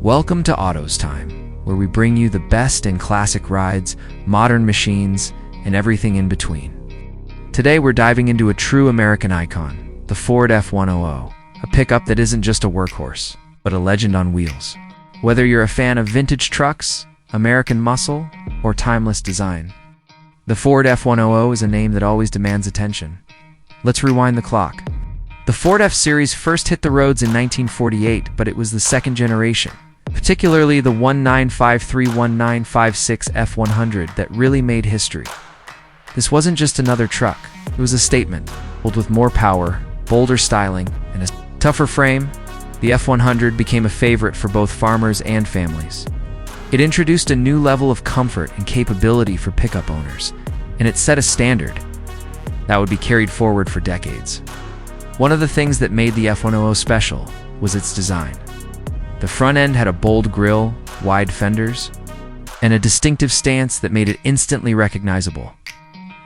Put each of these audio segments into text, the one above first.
Welcome to Autoz Time, where we bring you the best in classic rides, modern machines, and everything in between. Today we're diving into a true American icon, the Ford F-100, a pickup that isn't just a workhorse, but a legend on wheels. Whether you're a fan of vintage trucks, American muscle, or timeless design, the Ford F-100 is a name that always demands attention. Let's rewind the clock. The Ford F-Series first hit the roads in 1948, but it was the second generation, particularly the 1953-1956 F-100, that really made history. This wasn't just another truck, it was a statement, filled with more power, bolder styling, and a tougher frame. The F-100 became a favorite for both farmers and families. It introduced a new level of comfort and capability for pickup owners, and it set a standard that would be carried forward for decades. One of the things that made the F-100 special was its design. The front end had a bold grille, wide fenders, and a distinctive stance that made it instantly recognizable.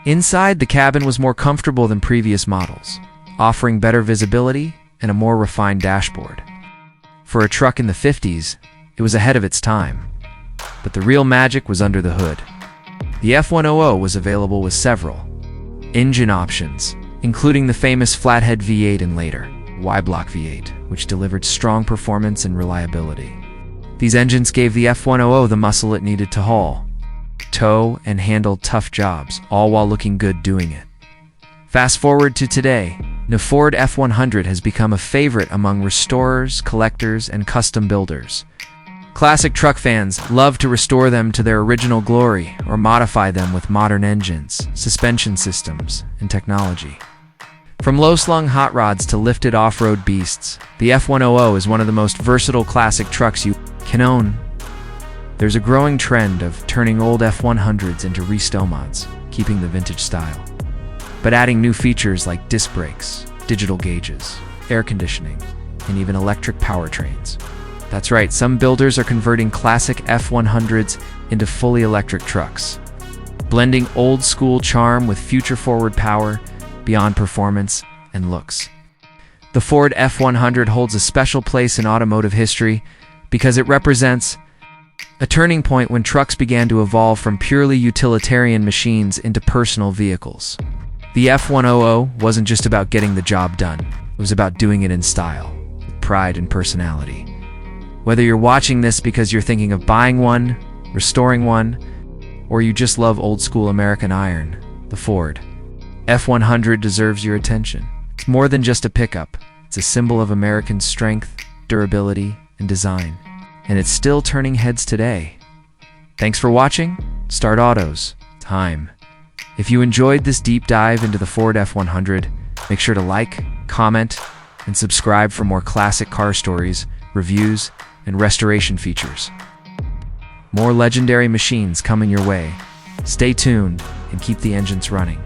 Inside, the cabin was more comfortable than previous models, offering better visibility and a more refined dashboard. For a truck in the 50s, it was ahead of its time. But the real magic was under the hood. The F-100 was available with several engine options, including the famous flathead V8 and later Y-block V8, which delivered strong performance and reliability. These engines gave the F-100 the muscle it needed to haul, tow, and handle tough jobs, all while looking good doing it. Fast forward to today, the Ford F-100 has become a favorite among restorers, collectors, and custom builders. Classic truck fans love to restore them to their original glory or modify them with modern engines, suspension systems, and technology. From low-slung hot rods to lifted off-road beasts, the F-100 is one of the most versatile classic trucks you can own. There's a growing trend of turning old F-100s into Restomods, keeping the vintage style, but adding new features like disc brakes, digital gauges, air conditioning, and even electric powertrains. That's right, some builders are converting classic F-100s into fully electric trucks, blending old-school charm with future-forward power, beyond performance and looks. The Ford F-100 holds a special place in automotive history because it represents a turning point when trucks began to evolve from purely utilitarian machines into personal vehicles. The F-100 wasn't just about getting the job done, it was about doing it in style, with pride and personality. Whether you're watching this because you're thinking of buying one, restoring one, or you just love old-school American iron, the Ford F-100 deserves your attention. It's more than just a pickup. It's a symbol of American strength, durability, and design. And it's still turning heads today. Thanks for watching Start Autoz Time. If you enjoyed this deep dive into the Ford F-100, make sure to like, comment, and subscribe for more classic car stories, reviews, and restoration features. More legendary machines coming your way. Stay tuned and keep the engines running.